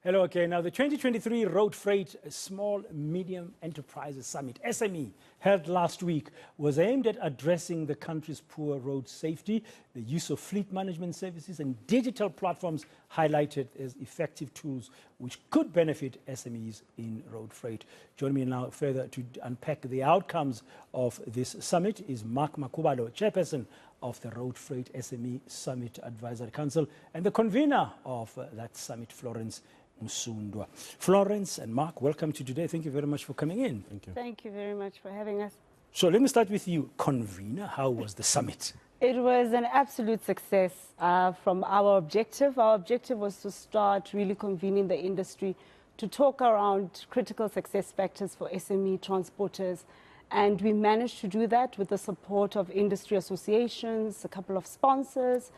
Hello, okay. Now, the 2023 Road Freight Small Medium Enterprises Summit, SME, held last week, was aimed at addressing the country's poor road safety. The use of fleet management services and digital platforms highlighted as effective tools which could benefit SMEs in road freight. Joining me now further to unpack the outcomes of this summit is Makhubalo, chairperson of the Road Freight SME Summit Advisory Council and the convener of that summit, Florence. Musundwa. Florence and Mark, welcome to today. Thank you very much for coming in. Thank you. Thank you very much for having us. So let me start with you, convener. How was the summit? It was an absolute success from our objective. Our objective was to start really convening the industry to talk around critical success factors for SME transporters. And we managed to do that with the support of industry associations, a couple of sponsors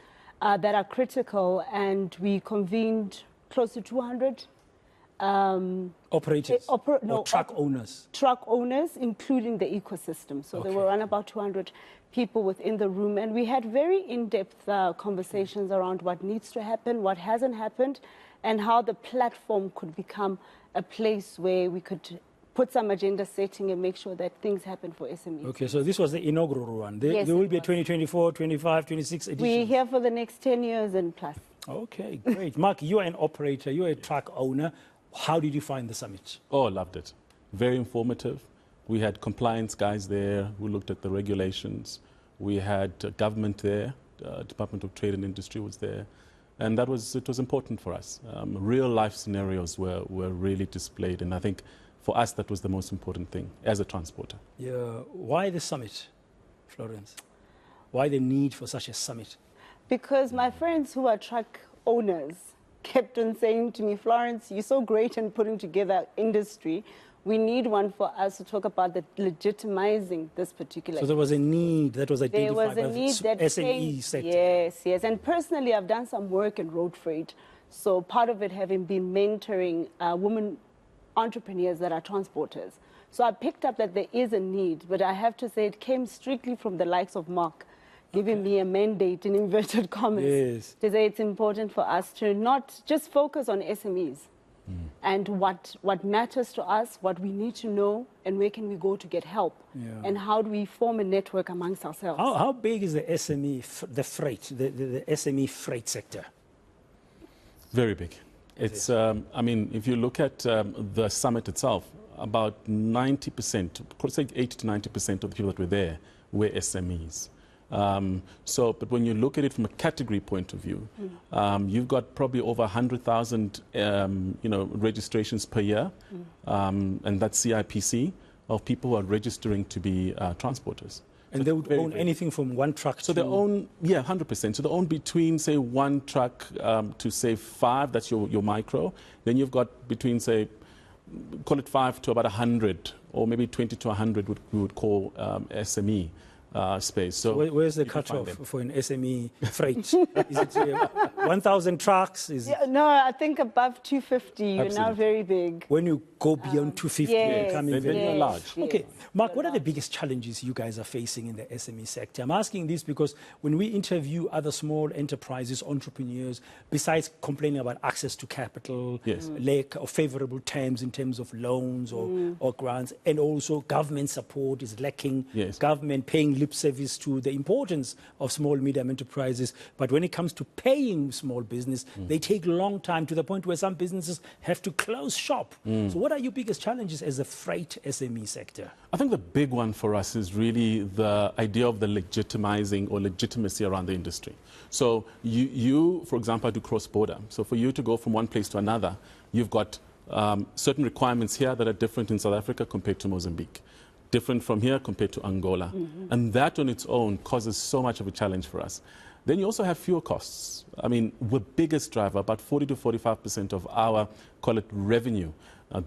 that are critical. And we convened close to 200 operators or truck owners? Truck owners, including the ecosystem. So there were around about 200 people within the room. And we had very in-depth conversations around what needs to happen, what hasn't happened, and how the platform could become a place where we could put some agenda setting and make sure that things happen for SMEs. Okay, so this was the inaugural one. There will be a 2024, 25, 26 edition. We're here for the next 10 years and plus. Okay, great. Mark, you're an operator, you're a truck owner. How did you find the summit? Oh, I loved it. Very informative. We had compliance guys there who looked at the regulations. We had government there, Department of Trade and Industry was there. And it was important for us. Real life scenarios were really displayed. And I think for us, that was the most important thing as a transporter. Yeah. Why the summit, Florence? Why the need for such a summit? Because my friends who are truck owners kept on saying to me, Florence, you're so great in putting together industry. We need one for us to talk about the legitimizing this particular. So there was a need that was identified by the SME sector. Yes, yes. And personally, I've done some work in road freight. So part of it having been mentoring women entrepreneurs that are transporters. So I picked up that there is a need, but I have to say it came strictly from the likes of Mark, giving me a mandate in inverted commas to say it's important for us to not just focus on SMEs and what matters to us, what we need to know, and where can we go to get help, and how do we form a network amongst ourselves. How big is the SME, the SME freight sector? Very big. It's, I mean, if you look at the summit itself, about 90%, say 80 to 90% of the people that were there were SMEs. But when you look at it from a category point of view, you've got probably over 100,000, registrations per year, and that's CIPC, of people who are registering to be transporters. And they would own anything from one truck to... they own, 100%. So they own between, say, one truck to, say, 5, that's your micro. Then you've got between, say, call it 5 to about 100, or maybe 20 to 100 we would call SME. Space. So where's the cutoff for an SME freight? Is it 1,000 trucks? No, I think above 250, you're now very big. When you go beyond 250, you're coming very large. Okay, Mark, what are the biggest challenges you guys are facing in the SME sector? I'm asking this because when we interview other small enterprises, entrepreneurs, besides complaining about access to capital, lack of favorable terms in terms of loans or grants, and also government support is lacking, government paying lip service to the importance of small, medium enterprises. But when it comes to paying small business, they take a long time to the point where some businesses have to close shop. So what are your biggest challenges as a freight SME sector? I think the big one for us is really the idea of the legitimizing or legitimacy around the industry. So you for example, do cross-border. So for you to go from one place to another, you've got certain requirements here that are different in South Africa compared to Mozambique. Different from here compared to Angola. And that on its own causes so much of a challenge for us. Then you also have fuel costs. I mean, the biggest driver, about 40 to 45% of our, call it revenue,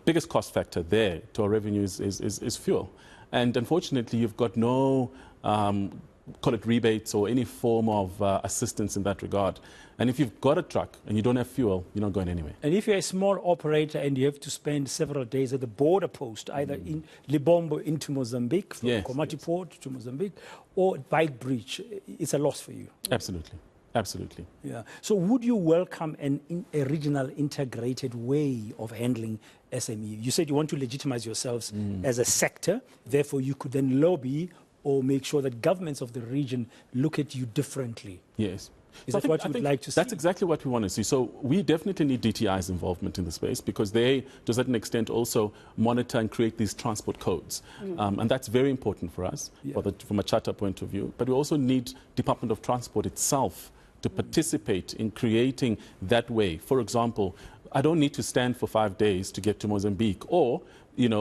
biggest cost factor there to our revenue is fuel. And unfortunately, you've got no, call it rebates or any form of assistance in that regard. And if you've got a truck and you don't have fuel, you're not going anywhere. And if you're a small operator and you have to spend several days at the border post, either in Libombo into Mozambique, from Komati Port to Mozambique, or Bike Bridge, it's a loss for you. Absolutely. Absolutely. Yeah. So would you welcome a regional integrated way of handling SME? You said you want to legitimize yourselves as a sector, therefore you could then lobby or make sure that governments of the region look at you differently. Yes. Is that what you would like to see? That's exactly what we want to see. So we definitely need DTI's involvement in the space because they, to a certain extent, also monitor and create these transport codes. And that's very important for us from a charter point of view. But we also need Department of Transport itself to participate in creating that way. For example, I don't need to stand for 5 days to get to Mozambique, or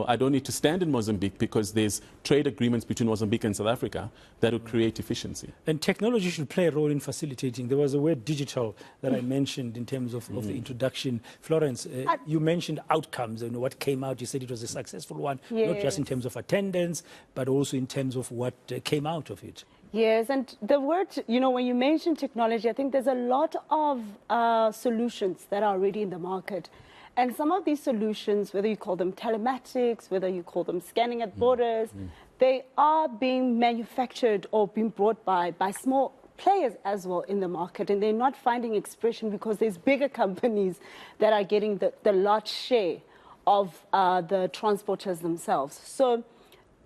I don't need to stand in Mozambique because there's trade agreements between Mozambique and South Africa that will create efficiency. And technology should play a role in facilitating. There was a word digital that I mentioned in terms of the introduction. Florence, you mentioned outcomes and what came out. You said it was a successful one, not just in terms of attendance, but also in terms of what came out of it. Yes, and the word, when you mention technology, I think there's a lot of solutions that are already in the market. And some of these solutions, whether you call them telematics, whether you call them scanning at borders, they are being manufactured or being brought by small players as well in the market. And they're not finding expression because there's bigger companies that are getting the large share of the transporters themselves. So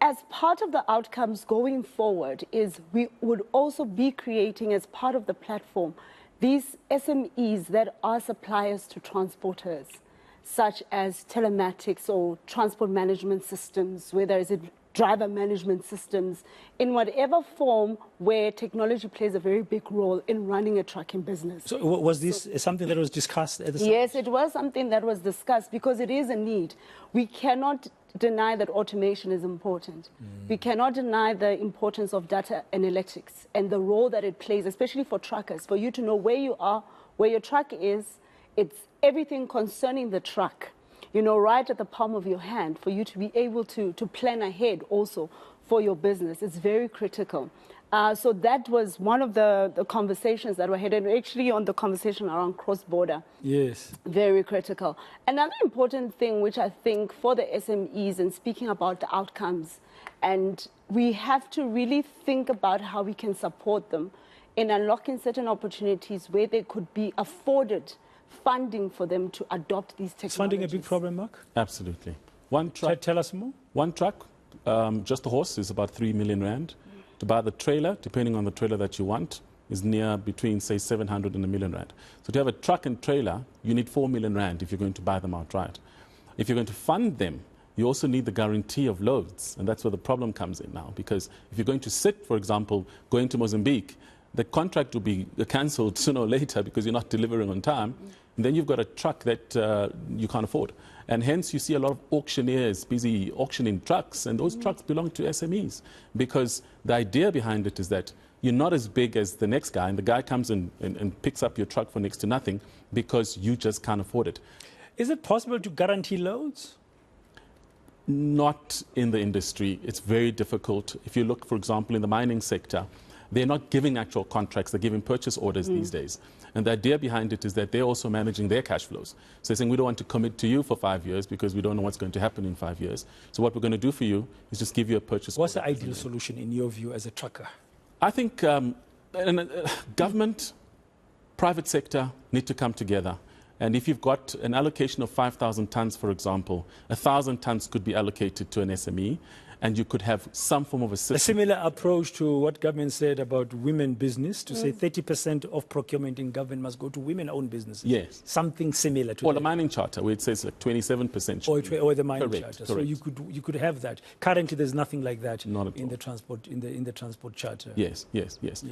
as part of the outcomes going forward is we would also be creating as part of the platform these SMEs that are suppliers to transporters, such as telematics or transport management systems, whether it's driver management systems, in whatever form where technology plays a very big role in running a trucking business. So was this something that was discussed at the summit? Yes, it was something that was discussed because it is a need. We cannot deny that automation is important. We cannot deny the importance of data analytics and the role that it plays, especially for truckers, for you to know where you are, where your truck is. It's everything concerning the truck, right at the palm of your hand, for you to be able to plan ahead also for your business. It's very critical. So that was one of the conversations that were had, and actually on the conversation around cross-border. Yes. Very critical. Another important thing, which I think for the SMEs, and speaking about the outcomes, and we have to really think about how we can support them in unlocking certain opportunities where they could be afforded funding for them to adopt these technologies. Is funding a big problem, Mark? Absolutely. One truck. Tell us more. One truck, just the horse, is about 3 million rand. To buy the trailer, depending on the trailer that you want, is near between, say, 700 and 1 million rand. So to have a truck and trailer, you need 4 million rand if you're going to buy them outright. If you're going to fund them, you also need the guarantee of loads. And that's where the problem comes in now. Because if you're going to sit, for example, going to Mozambique, the contract will be cancelled sooner or later because you're not delivering on time. And then you've got a truck that you can't afford. And hence you see a lot of auctioneers busy auctioning trucks, and those trucks belong to SMEs. Because the idea behind it is that you're not as big as the next guy, and the guy comes and picks up your truck for next to nothing because you just can't afford it. Is it possible to guarantee loads? Not in the industry. It's very difficult. If you look, for example, in the mining sector, they're not giving actual contracts, they're giving purchase orders these days. And the idea behind it is that they're also managing their cash flows. So they're saying, we don't want to commit to you for 5 years because we don't know what's going to happen in 5 years. So what we're going to do for you is just give you a purchase order. What's the ideal solution in your view as a trucker? I think government, private sector need to come together. And if you've got an allocation of 5,000 tons, for example, 1,000 tons could be allocated to an SME, and you could have some form of a system. A similar approach to what government said about women business, to say 30% of procurement in government must go to women-owned businesses. Yes. Something similar to Or that. the mining charter, where it says like 27%. Or the mining Correct, charter. correct. So you could have that. Currently, there's nothing like that Not at in all. the transport in the transport charter. Yes.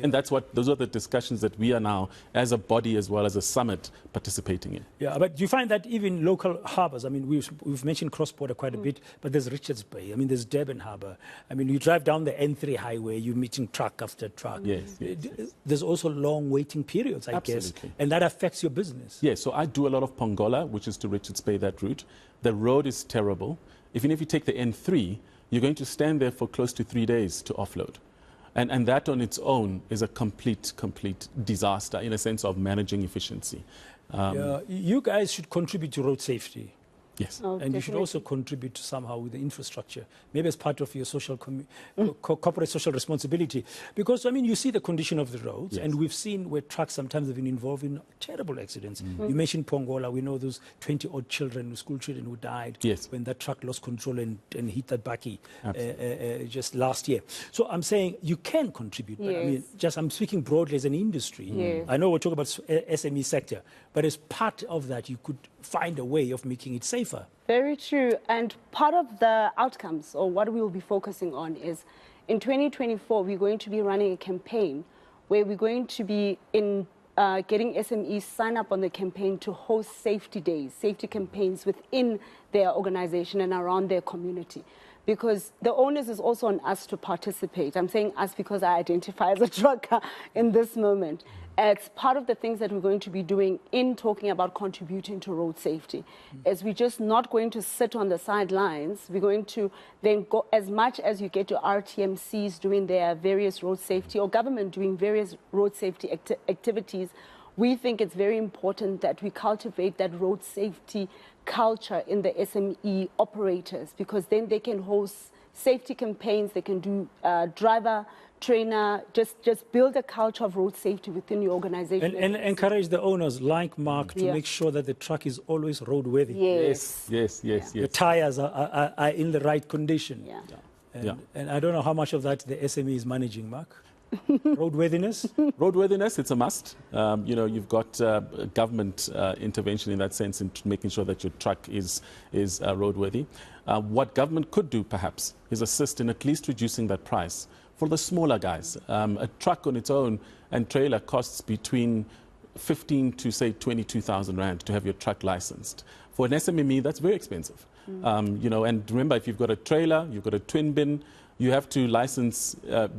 And those are the discussions that we are now, as a body as well as a summit, participating in. Yeah, but do you find that even local harbours, I mean, we've mentioned cross-border quite a bit, but there's Richards Bay, I mean, there's Durban Harbour. I mean, you drive down the N3 highway, you're meeting truck after truck. Yes. There's also long waiting periods, I guess, Absolutely. and that affects your business. Yes, so I do a lot of Pongola, which is to Richards Bay, that route. The road is terrible. Even if you take the N3, you're going to stand there for close to 3 days to offload. And that on its own is a complete disaster in a sense of managing efficiency. You guys should contribute to road safety. Yes. Oh, And you should definitely. also contribute somehow with the infrastructure, maybe as part of your social corporate social responsibility. Because, I mean, you see the condition of the roads, Yes. and we've seen where trucks sometimes have been involved in terrible accidents. You mentioned Pongola. We know those 20-odd children, school children who died Yes. when that truck lost control and hit that bakkie Absolutely. just last year. So I'm saying you can contribute, but I mean, Yes. I'm speaking broadly as an industry. Yes. I know we're talking about SME sector, but as part of that, you could find a way of making it safer. Very true. And part of the outcomes, or what we will be focusing on, is in 2024, we're going to be running a campaign where we're going to be getting SMEs sign up on the campaign to host safety days, safety campaigns within their organization and around their community. Because the onus is also on us to participate. I'm saying us because I identify as a trucker in this moment. It's part of the things that we're going to be doing in talking about contributing to road safety. As we're just not going to sit on the sidelines, we're going to then go, as much as you get your RTMCs doing their various road safety or government doing various road safety activities, we think it's very important that we cultivate that road safety culture in the SME operators, because then they can host safety campaigns, they can do driver trainer, just build a culture of road safety within your organization. And encourage the owners, like Mark, to Yeah. make sure that the truck is always roadworthy. Yes. Yes. The tires are in the right condition. Yeah. And I don't know how much of that the SME is managing, Mark. Roadworthiness? Roadworthiness, it's a must. You've got government intervention in that sense in making sure that your truck is roadworthy. What government could do, perhaps, is assist in at least reducing that price for the smaller guys. A truck on its own and trailer costs between 15 to, say, 22,000 Rand to have your truck licensed. For an SME, that's very expensive. And remember, if you've got a trailer, you've got a twin bin, you have to license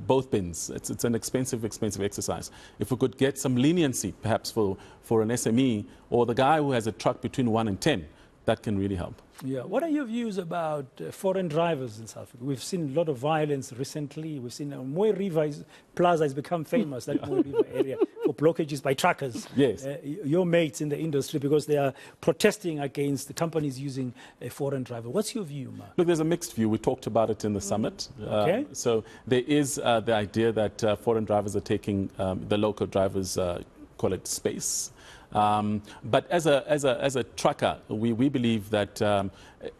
both bins. It's an expensive exercise. If we could get some leniency, perhaps, for an SME or the guy who has a truck between 1 and 10, that can really help. Yeah. What are your views about foreign drivers in South Africa? We've seen a lot of violence recently. We've seen Moy River Plaza has become famous, that Moy River area, for blockages by truckers. Yes. Your mates in the industry, because they are protesting against the companies using a foreign driver. What's your view, Mark? Look, there's a mixed view. We talked about it in the summit. Okay. So there is the idea that foreign drivers are taking the local drivers, call it space. But as a trucker, we believe that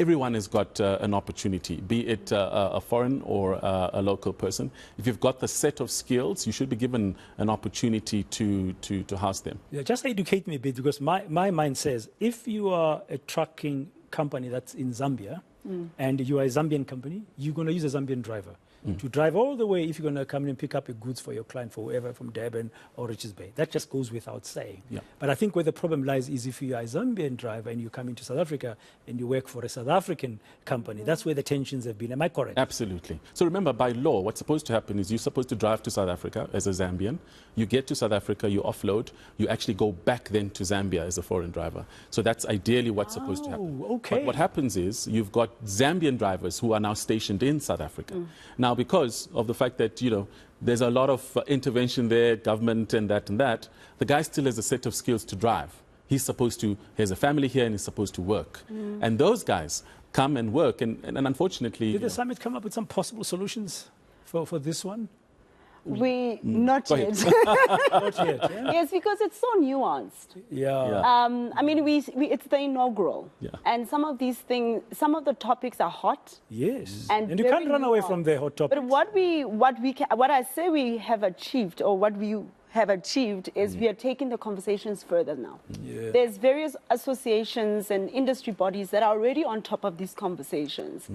everyone has got an opportunity, be it a foreign or a local person. If you've got the set of skills, you should be given an opportunity to house them. Yeah, just educate me a bit, because my mind says if you are a trucking company that's in Zambia and you are a Zambian company, you're going to use a Zambian driver. To drive all the way if you're going to come in and pick up your goods for your client, for whoever, from Durban or Richards Bay. That just goes without saying. Yeah. But I think where the problem lies is if you are a Zambian driver and you come into South Africa and you work for a South African company, that's where the tensions have been. Am I correct? Absolutely. So remember, by law, what's supposed to happen is you're supposed to drive to South Africa as a Zambian. You get to South Africa, you offload, you actually go back then to Zambia as a foreign driver. So that's ideally what's supposed to happen. Okay. But what happens is you've got Zambian drivers who are now stationed in South Africa. Now, because of the fact that, there's a lot of intervention there, government and that, the guy still has a set of skills to drive. He has a family here and he's supposed to work. And those guys come and work. And unfortunately... Did the summit come up with some possible solutions for this one? Not Go yet. Not yet, yeah? Yes, because it's so nuanced. Yeah. I mean, it's the inaugural. Yeah. And some of these things, some of the topics are hot. Yes. And you can't very run away nuanced. from the hot topics. But what I say we have achieved, or what we have achieved, is we are taking the conversations further now. Yeah. There's various associations and industry bodies that are already on top of these conversations.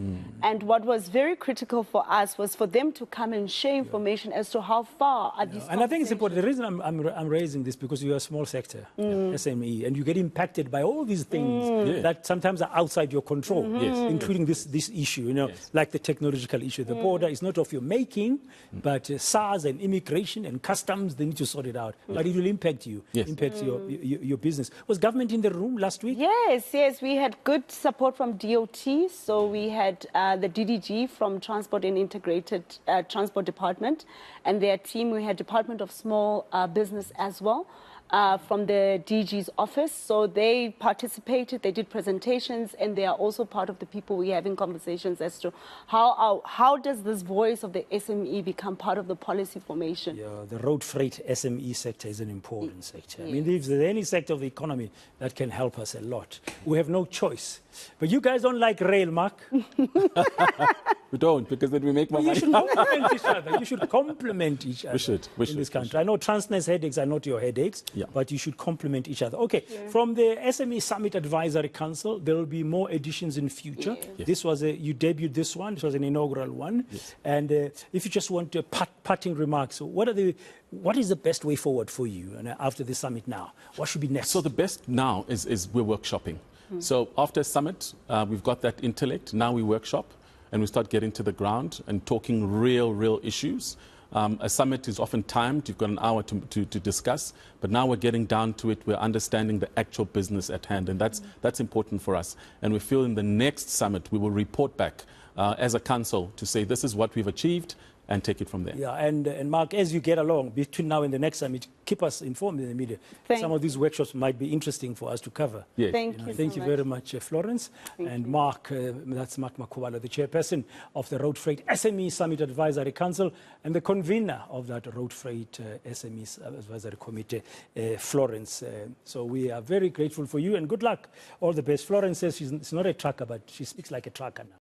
And what was very critical for us was for them to come and share information as to how far are these And I think it's important. The conversations. reason I'm raising this, because you're a small sector, SME, and you get impacted by all these things that sometimes are outside your control, including this issue, like the technological issue. The border is not of your making, but SARS and immigration and customs, they need to sort it out. But it will impact you, impact your business. Was government in the room last week? Yes, we had good support from DOT. So we had the DDG from Transport and Integrated Transport Department and their team. We had Department of Small Business as well. from the DG's office. So they participated, they did presentations, and they are also part of the people we're having conversations as to how does this voice of the SME become part of the policy formation? Yeah, the road freight SME sector is an important sector. I mean, if there's any sector of the economy that can help us a lot, we have no choice. But you guys don't like rail, Mark. We don't, because then we make more You money. should complement each other. You should complement each other We in this country. I know Transnet's headaches are not your headaches, but you should complement each other. Okay, from the SME Summit Advisory Council, there will be more editions in future. This was you debuted this one. This was an inaugural one. And if you just want parting remarks, what is the best way forward for you after the summit now? What should be next? So the best now is we're workshopping. So after summit, we've got that intellect. Now we workshop and we start getting to the ground and talking real issues. A summit is often timed. You've got an hour to discuss. But now we're getting down to it. We're understanding the actual business at hand. And that's important for us. And we feel in the next summit, we will report back as a council to say this is what we've achieved and take it from there. Yeah, and Mark, as you get along between now and the next summit, keep us informed in the media. Some of these workshops might be interesting for us to cover. Yes. Thank you very much, Florence. And Mark, that's Mark Makhubalo, the chairperson of the Road Freight SME Summit Advisory Council and the convener of that Road Freight SME Advisory Committee, Florence. So we are very grateful for you and good luck. All the best. Florence says she's not a trucker, but she speaks like a trucker now.